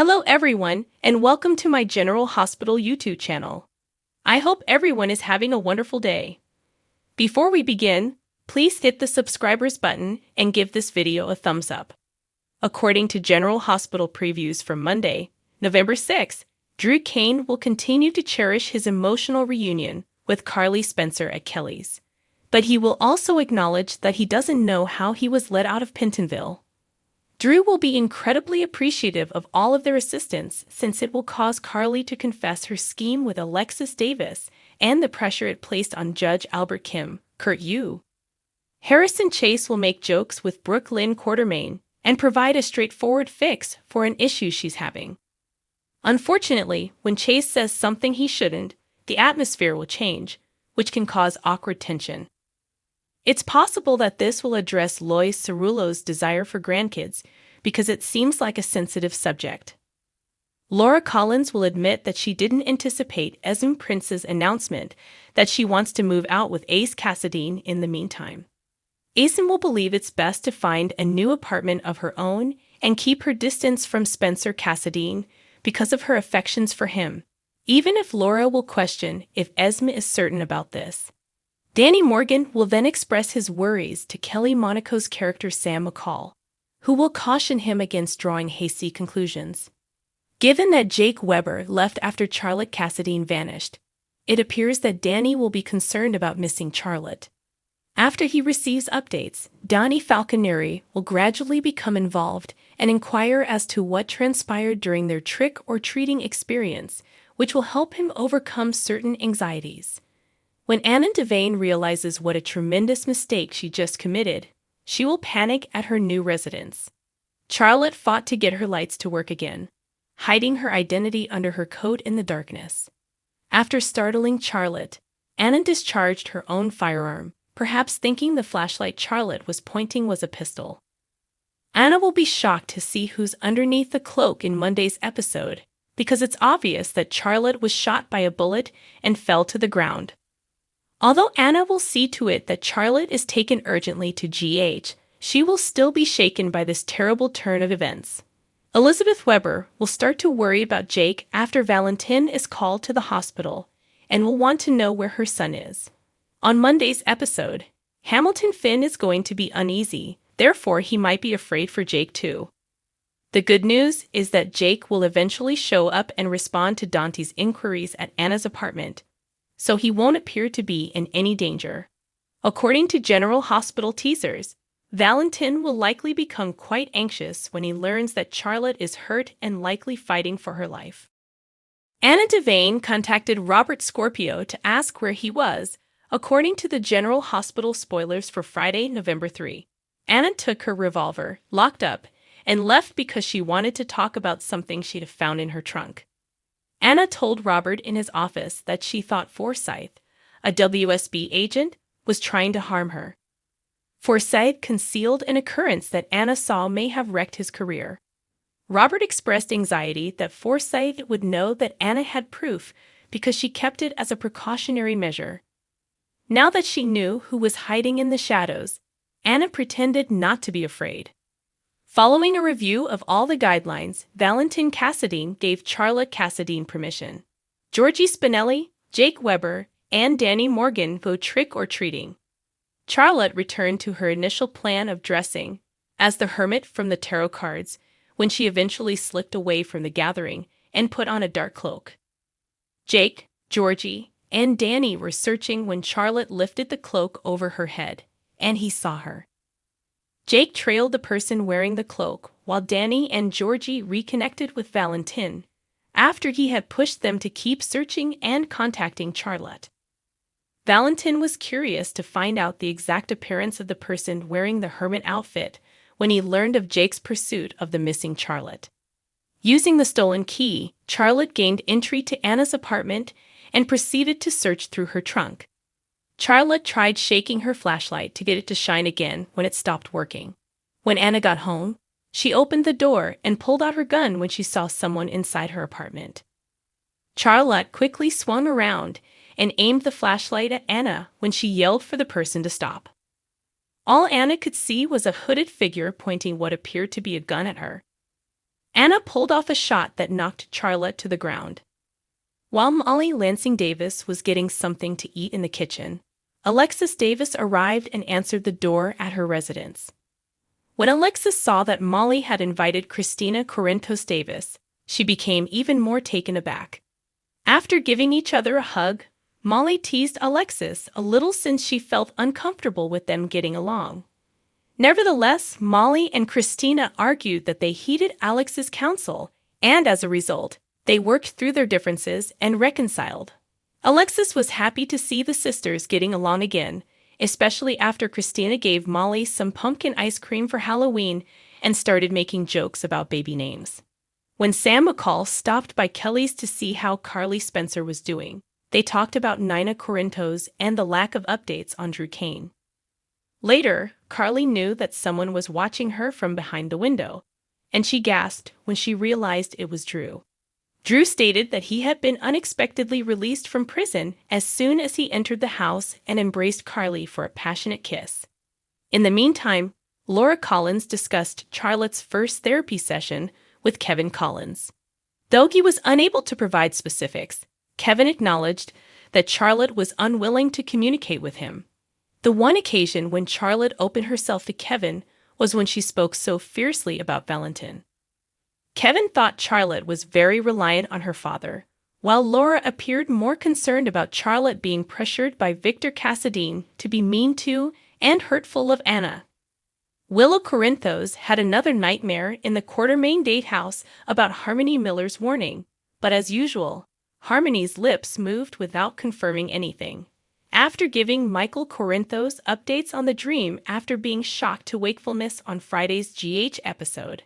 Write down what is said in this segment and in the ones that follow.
Hello everyone, and welcome to my General Hospital YouTube channel. I hope everyone is having a wonderful day. Before we begin, please hit the subscribers button and give this video a thumbs up. According to General Hospital previews from Monday, November 6th, Drew Kane will continue to cherish his emotional reunion with Carly Spencer at Kelly's. But he will also acknowledge that he doesn't know how he was let out of Pentonville. Drew will be incredibly appreciative of all of their assistance since it will cause Carly to confess her scheme with Alexis Davis and the pressure it placed on Judge Albert Kim, Kurt Yu. Harrison Chase will make jokes with Brooke Lynn Quartermaine and provide a straightforward fix for an issue she's having. Unfortunately, when Chase says something he shouldn't, the atmosphere will change, which can cause awkward tension. It's possible that this will address Lois Cerullo's desire for grandkids because it seems like a sensitive subject. Laura Collins will admit that she didn't anticipate Esme Prince's announcement that she wants to move out with Ace Cassadine in the meantime. Esme will believe it's best to find a new apartment of her own and keep her distance from Spencer Cassadine because of her affections for him, even if Laura will question if Esme is certain about this. Danny Morgan will then express his worries to Kelly Monaco's character Sam McCall, who will caution him against drawing hasty conclusions. Given that Jake Weber left after Charlotte Cassadine vanished, it appears that Danny will be concerned about missing Charlotte. After he receives updates, Donnie Falconeri will gradually become involved and inquire as to what transpired during their trick-or-treating experience, which will help him overcome certain anxieties. When Anna Devane realizes what a tremendous mistake she just committed, she will panic at her new residence. Charlotte fought to get her lights to work again, hiding her identity under her coat in the darkness. After startling Charlotte, Anna discharged her own firearm, perhaps thinking the flashlight Charlotte was pointing was a pistol. Anna will be shocked to see who's underneath the cloak in Monday's episode, because it's obvious that Charlotte was shot by a bullet and fell to the ground. Although Anna will see to it that Charlotte is taken urgently to GH, she will still be shaken by this terrible turn of events. Elizabeth Weber will start to worry about Jake after Valentin is called to the hospital and will want to know where her son is. On Monday's episode, Hamilton Finn is going to be uneasy, therefore he might be afraid for Jake too. The good news is that Jake will eventually show up and respond to Dante's inquiries at Anna's apartment, so he won't appear to be in any danger. According to General Hospital teasers, Valentin will likely become quite anxious when he learns that Charlotte is hurt and likely fighting for her life. Anna Devane contacted Robert Scorpio to ask where he was, according to the General Hospital spoilers for Friday, November 3. Anna took her revolver, locked up, and left because she wanted to talk about something she'd found in her trunk. Anna told Robert in his office that she thought Forsyth, a WSB agent, was trying to harm her. Forsyth concealed an occurrence that Anna saw may have wrecked his career. Robert expressed anxiety that Forsyth would know that Anna had proof because she kept it as a precautionary measure. Now that she knew who was hiding in the shadows, Anna pretended not to be afraid. Following a review of all the guidelines, Valentin Cassadine gave Charlotte Cassadine permission. Georgie Spinelli, Jake Weber, and Danny Morgan go trick-or-treating. Charlotte returned to her initial plan of dressing as the hermit from the tarot cards when she eventually slipped away from the gathering and put on a dark cloak. Jake, Georgie, and Danny were searching when Charlotte lifted the cloak over her head, and he saw her. Jake trailed the person wearing the cloak, while Danny and Georgie reconnected with Valentin, after he had pushed them to keep searching and contacting Charlotte. Valentin was curious to find out the exact appearance of the person wearing the hermit outfit when he learned of Jake's pursuit of the missing Charlotte. Using the stolen key, Charlotte gained entry to Anna's apartment and proceeded to search through her trunk. Charlotte tried shaking her flashlight to get it to shine again when it stopped working. When Anna got home, she opened the door and pulled out her gun when she saw someone inside her apartment. Charlotte quickly swung around and aimed the flashlight at Anna when she yelled for the person to stop. All Anna could see was a hooded figure pointing what appeared to be a gun at her. Anna pulled off a shot that knocked Charlotte to the ground. While Molly Lansing Davis was getting something to eat in the kitchen, Alexis Davis arrived and answered the door at her residence. When Alexis saw that Molly had invited Christina Corinthos Davis, she became even more taken aback. After giving each other a hug, Molly teased Alexis a little since she felt uncomfortable with them getting along. Nevertheless, Molly and Christina argued that they heeded Alex's counsel, and as a result, they worked through their differences and reconciled. Alexis was happy to see the sisters getting along again, especially after Christina gave Molly some pumpkin ice cream for Halloween and started making jokes about baby names. When Sam McCall stopped by Kelly's to see how Carly Spencer was doing, they talked about Nina Corinthos and the lack of updates on Drew Kane. Later, Carly knew that someone was watching her from behind the window, and she gasped when she realized it was Drew. Drew stated that he had been unexpectedly released from prison as soon as he entered the house and embraced Carly for a passionate kiss. In the meantime, Laura Collins discussed Charlotte's first therapy session with Kevin Collins. Though he was unable to provide specifics, Kevin acknowledged that Charlotte was unwilling to communicate with him. The one occasion when Charlotte opened herself to Kevin was when she spoke so fiercely about Valentin. Kevin thought Charlotte was very reliant on her father, while Laura appeared more concerned about Charlotte being pressured by Victor Cassadine to be mean to and hurtful of Anna. Willow Corinthos had another nightmare in the Quartermaine date house about Harmony Miller's warning, but as usual, Harmony's lips moved without confirming anything. After giving Michael Corinthos updates on the dream after being shocked to wakefulness on Friday's GH episode,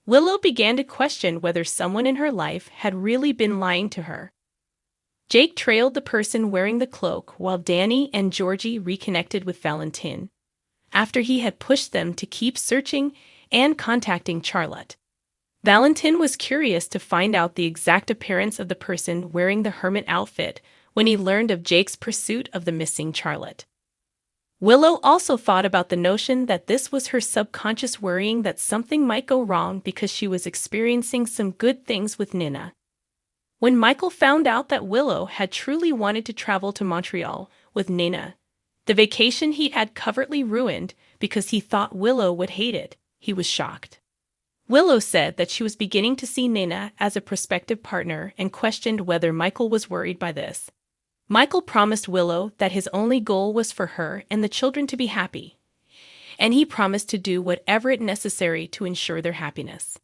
Willow began to question whether someone in her life had really been lying to her. Jake trailed the person wearing the cloak while Danny and Georgie reconnected with Valentin, after he had pushed them to keep searching and contacting Charlotte. Valentin was curious to find out the exact appearance of the person wearing the hermit outfit when he learned of Jake's pursuit of the missing Charlotte. Willow also thought about the notion that this was her subconscious worrying that something might go wrong because she was experiencing some good things with Nina. When Michael found out that Willow had truly wanted to travel to Montreal with Nina, the vacation he had covertly ruined because he thought Willow would hate it, he was shocked. Willow said that she was beginning to see Nina as a prospective partner and questioned whether Michael was worried by this. Michael promised Willow that his only goal was for her and the children to be happy, and he promised to do whatever it necessary to ensure their happiness.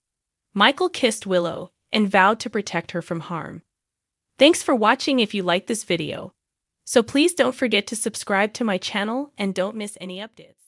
Michael kissed Willow and vowed to protect her from harm. Thanks for watching. If you liked this video, so please don't forget to subscribe to my channel and don't miss any updates.